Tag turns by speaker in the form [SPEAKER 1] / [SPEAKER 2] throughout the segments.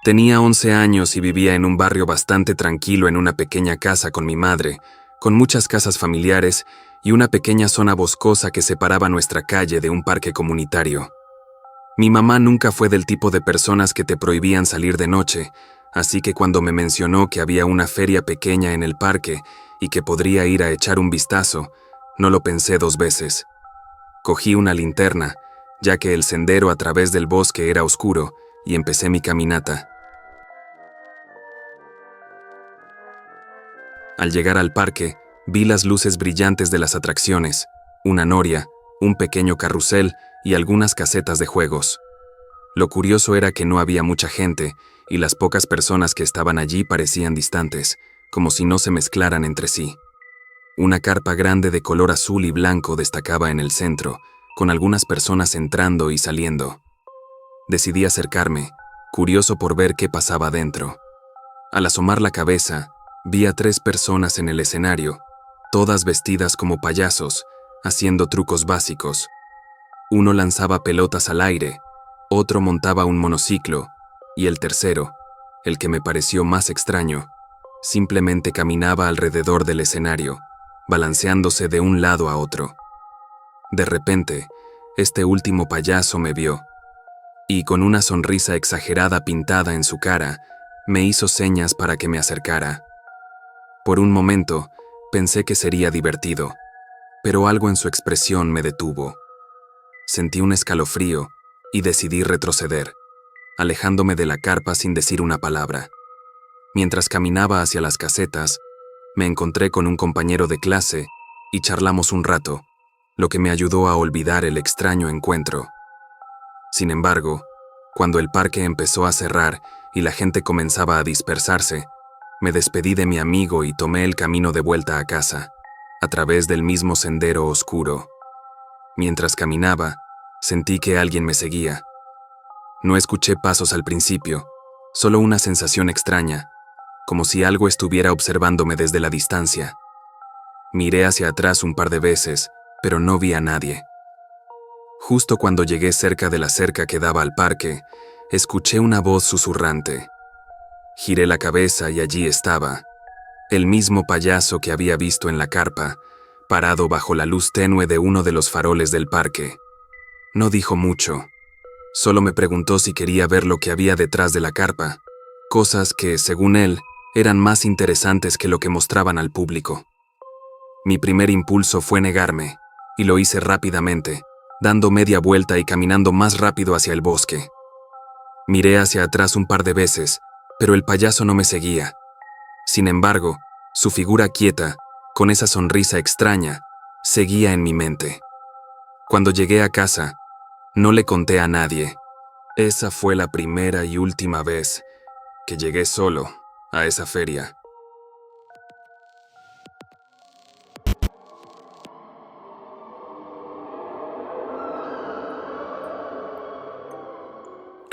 [SPEAKER 1] Tenía 11 años y vivía en un barrio bastante tranquilo en una pequeña casa con mi madre, con muchas casas familiares y una pequeña zona boscosa que separaba nuestra calle de un parque comunitario. Mi mamá nunca fue del tipo de personas que te prohibían salir de noche, así que cuando me mencionó que había una feria pequeña en el parque y que podría ir a echar un vistazo, no lo pensé dos veces. Cogí una linterna, ya que el sendero a través del bosque era oscuro, y empecé mi caminata. Al llegar al parque, vi las luces brillantes de las atracciones, una noria, un pequeño carrusel y algunas casetas de juegos. Lo curioso era que no había mucha gente, y las pocas personas que estaban allí parecían distantes, como si no se mezclaran entre sí. Una carpa grande de color azul y blanco destacaba en el centro, con algunas personas entrando y saliendo. Decidí acercarme, curioso por ver qué pasaba dentro. Al asomar la cabeza, vi a 3 personas en el escenario, todas vestidas como payasos, haciendo trucos básicos. Uno lanzaba pelotas al aire, otro montaba un monociclo, y el tercero, el que me pareció más extraño, simplemente caminaba alrededor del escenario, balanceándose de un lado a otro. De repente, este último payaso me vio, y con una sonrisa exagerada pintada en su cara, me hizo señas para que me acercara. Por un momento, pensé que sería divertido, pero algo en su expresión me detuvo. Sentí un escalofrío y decidí retroceder, alejándome de la carpa sin decir una palabra. Mientras caminaba hacia las casetas, me encontré con un compañero de clase y charlamos un rato, lo que me ayudó a olvidar el extraño encuentro. Sin embargo, cuando el parque empezó a cerrar y la gente comenzaba a dispersarse, me despedí de mi amigo y tomé el camino de vuelta a casa, a través del mismo sendero oscuro. Mientras caminaba, sentí que alguien me seguía. No escuché pasos al principio, solo una sensación extraña, como si algo estuviera observándome desde la distancia. Miré hacia atrás un par de veces, pero no vi a nadie. Justo cuando llegué cerca de la cerca que daba al parque, escuché una voz susurrante. Giré la cabeza y allí estaba, el mismo payaso que había visto en la carpa, parado bajo la luz tenue de uno de los faroles del parque. No dijo mucho, solo me preguntó si quería ver lo que había detrás de la carpa, cosas que, según él, eran más interesantes que lo que mostraban al público. Mi primer impulso fue negarme, y lo hice rápidamente, dando media vuelta y caminando más rápido hacia el bosque. Miré hacia atrás un par de veces, pero el payaso no me seguía. Sin embargo, su figura quieta, con esa sonrisa extraña, seguía en mi mente. Cuando llegué a casa, no le conté a nadie. Esa fue la primera y última vez que llegué solo a esa feria.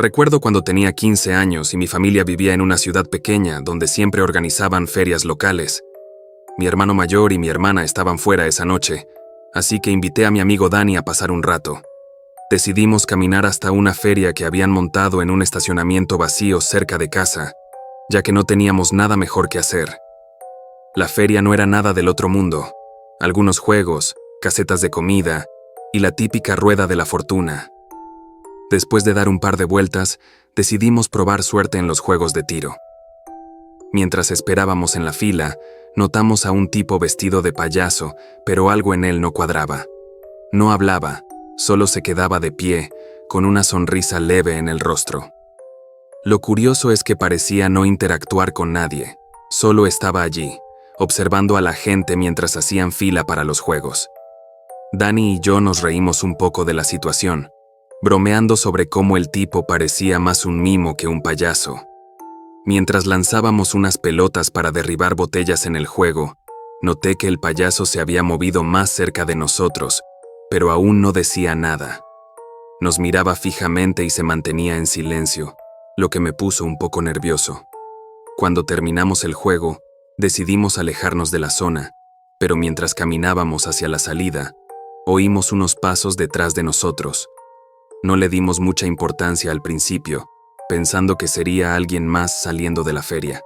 [SPEAKER 1] Recuerdo cuando tenía 15 años y mi familia vivía en una ciudad pequeña donde siempre organizaban ferias locales. Mi hermano mayor y mi hermana estaban fuera esa noche, así que invité a mi amigo Dani a pasar un rato. Decidimos caminar hasta una feria que habían montado en un estacionamiento vacío cerca de casa, ya que no teníamos nada mejor que hacer. La feria no era nada del otro mundo. Algunos juegos, casetas de comida y la típica rueda de la fortuna. Después de dar un par de vueltas, decidimos probar suerte en los juegos de tiro. Mientras esperábamos en la fila, notamos a un tipo vestido de payaso, pero algo en él no cuadraba. No hablaba, solo se quedaba de pie, con una sonrisa leve en el rostro. Lo curioso es que parecía no interactuar con nadie, solo estaba allí, observando a la gente mientras hacían fila para los juegos. Dani y yo nos reímos un poco de la situación, bromeando sobre cómo el tipo parecía más un mimo que un payaso. Mientras lanzábamos unas pelotas para derribar botellas en el juego, noté que el payaso se había movido más cerca de nosotros, pero aún no decía nada. Nos miraba fijamente y se mantenía en silencio, lo que me puso un poco nervioso. Cuando terminamos el juego, decidimos alejarnos de la zona, pero mientras caminábamos hacia la salida, oímos unos pasos detrás de nosotros. No le dimos mucha importancia al principio, pensando que sería alguien más saliendo de la feria.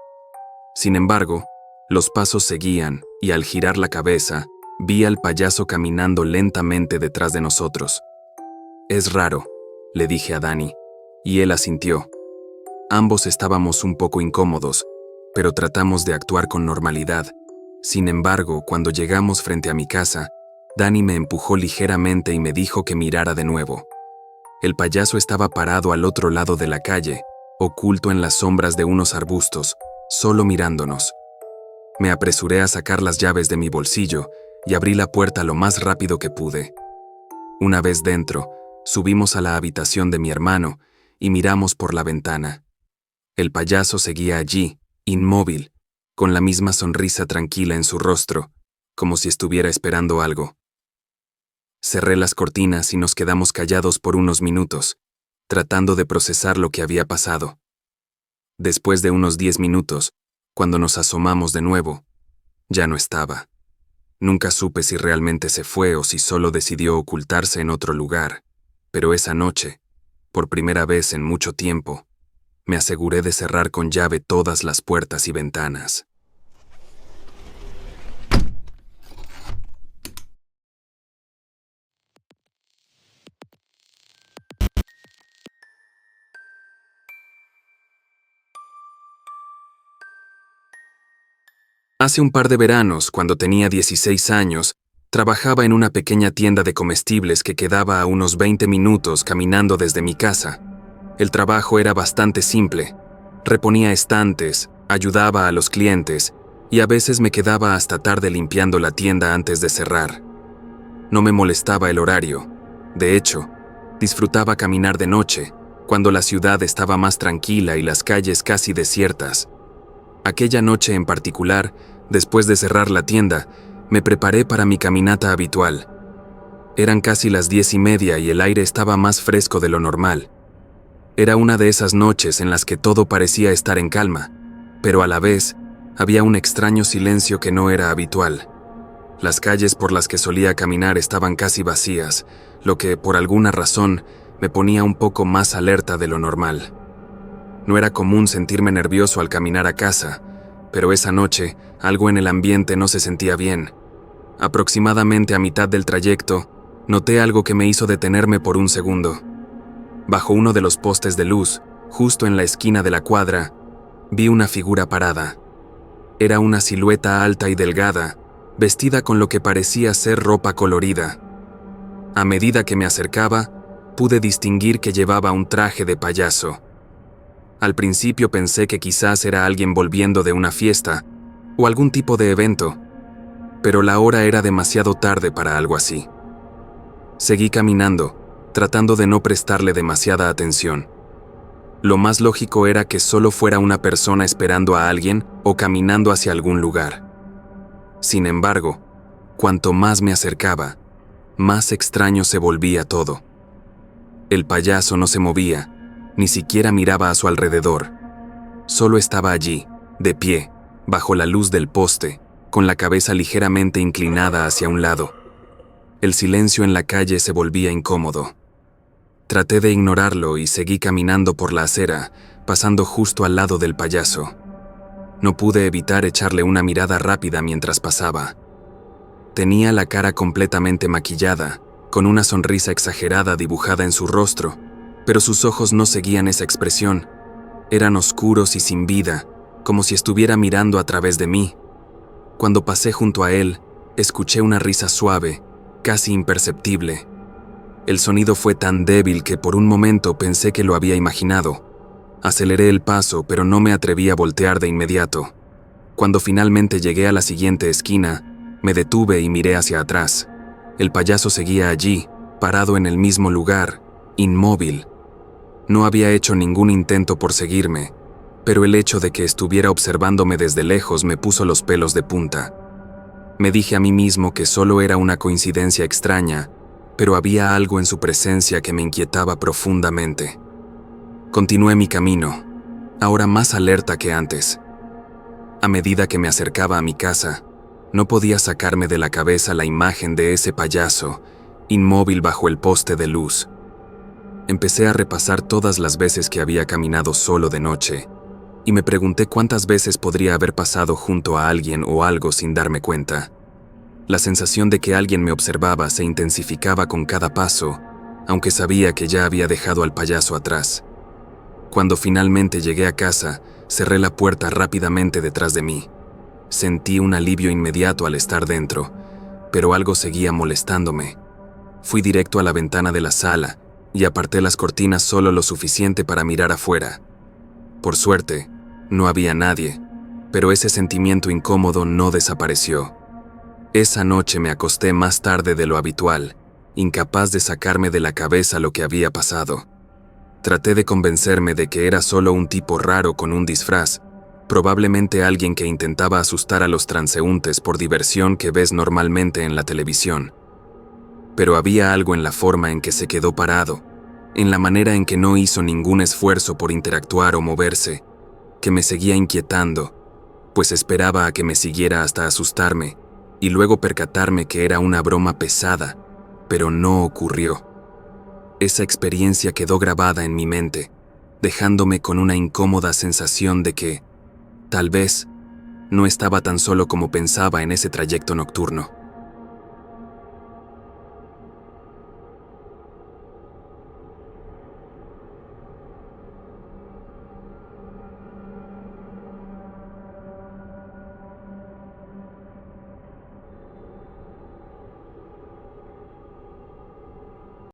[SPEAKER 1] Sin embargo, los pasos seguían y al girar la cabeza, vi al payaso caminando lentamente detrás de nosotros. «Es raro», le dije a Dani, y él asintió. Ambos estábamos un poco incómodos, pero tratamos de actuar con normalidad. Sin embargo, cuando llegamos frente a mi casa, Dani me empujó ligeramente y me dijo que mirara de nuevo. El payaso estaba parado al otro lado de la calle, oculto en las sombras de unos arbustos, solo mirándonos. Me apresuré a sacar las llaves de mi bolsillo y abrí la puerta lo más rápido que pude. Una vez dentro, subimos a la habitación de mi hermano y miramos por la ventana. El payaso seguía allí, inmóvil, con la misma sonrisa tranquila en su rostro, como si estuviera esperando algo. Cerré las cortinas y nos quedamos callados por unos minutos, tratando de procesar lo que había pasado. Después de unos 10 minutos, cuando nos asomamos de nuevo, ya no estaba. Nunca supe si realmente se fue o si solo decidió ocultarse en otro lugar, pero esa noche, por primera vez en mucho tiempo, me aseguré de cerrar con llave todas las puertas y ventanas. Hace un par de veranos, cuando tenía 16 años, trabajaba en una pequeña tienda de comestibles que quedaba a unos 20 minutos caminando desde mi casa. El trabajo era bastante simple. Reponía estantes, ayudaba a los clientes y a veces me quedaba hasta tarde limpiando la tienda antes de cerrar. No me molestaba el horario. De hecho, disfrutaba caminar de noche, cuando la ciudad estaba más tranquila y las calles casi desiertas. Aquella noche en particular, después de cerrar la tienda, me preparé para mi caminata habitual. Eran casi las 10:30 y el aire estaba más fresco de lo normal. Era una de esas noches en las que todo parecía estar en calma, pero a la vez había un extraño silencio que no era habitual. Las calles por las que solía caminar estaban casi vacías, lo que, por alguna razón, me ponía un poco más alerta de lo normal. No era común sentirme nervioso al caminar a casa, pero esa noche algo en el ambiente no se sentía bien. Aproximadamente a mitad del trayecto, noté algo que me hizo detenerme por un segundo. Bajo uno de los postes de luz, justo en la esquina de la cuadra, vi una figura parada. Era una silueta alta y delgada, vestida con lo que parecía ser ropa colorida. A medida que me acercaba, pude distinguir que llevaba un traje de payaso. Al principio pensé que quizás era alguien volviendo de una fiesta o algún tipo de evento, pero la hora era demasiado tarde para algo así. Seguí caminando, tratando de no prestarle demasiada atención. Lo más lógico era que solo fuera una persona esperando a alguien o caminando hacia algún lugar. Sin embargo, cuanto más me acercaba, más extraño se volvía todo. El payaso no se movía, ni siquiera miraba a su alrededor. Solo estaba allí, de pie, bajo la luz del poste, con la cabeza ligeramente inclinada hacia un lado. El silencio en la calle se volvía incómodo. Traté de ignorarlo y seguí caminando por la acera, pasando justo al lado del payaso. No pude evitar echarle una mirada rápida mientras pasaba. Tenía la cara completamente maquillada, con una sonrisa exagerada dibujada en su rostro, pero sus ojos no seguían esa expresión. Eran oscuros y sin vida, como si estuviera mirando a través de mí. Cuando pasé junto a él, escuché una risa suave, casi imperceptible. El sonido fue tan débil que por un momento pensé que lo había imaginado. Aceleré el paso, pero no me atreví a voltear de inmediato. Cuando finalmente llegué a la siguiente esquina, me detuve y miré hacia atrás. El payaso seguía allí, parado en el mismo lugar, inmóvil. No había hecho ningún intento por seguirme, pero el hecho de que estuviera observándome desde lejos me puso los pelos de punta. Me dije a mí mismo que solo era una coincidencia extraña, pero había algo en su presencia que me inquietaba profundamente. Continué mi camino, ahora más alerta que antes. A medida que me acercaba a mi casa, no podía sacarme de la cabeza la imagen de ese payaso, inmóvil bajo el poste de luz. Empecé a repasar todas las veces que había caminado solo de noche, y me pregunté cuántas veces podría haber pasado junto a alguien o algo sin darme cuenta. La sensación de que alguien me observaba se intensificaba con cada paso, aunque sabía que ya había dejado al payaso atrás. Cuando finalmente llegué a casa, cerré la puerta rápidamente detrás de mí. Sentí un alivio inmediato al estar dentro, pero algo seguía molestándome. Fui directo a la ventana de la sala y aparté las cortinas solo lo suficiente para mirar afuera. Por suerte, no había nadie, pero ese sentimiento incómodo no desapareció. Esa noche me acosté más tarde de lo habitual, incapaz de sacarme de la cabeza lo que había pasado. Traté de convencerme de que era solo un tipo raro con un disfraz, probablemente alguien que intentaba asustar a los transeúntes por diversión que ves normalmente en la televisión. Pero había algo en la forma en que se quedó parado, en la manera en que no hizo ningún esfuerzo por interactuar o moverse, que me seguía inquietando, pues esperaba a que me siguiera hasta asustarme y luego percatarme que era una broma pesada, pero no ocurrió. Esa experiencia quedó grabada en mi mente, dejándome con una incómoda sensación de que, tal vez, no estaba tan solo como pensaba en ese trayecto nocturno.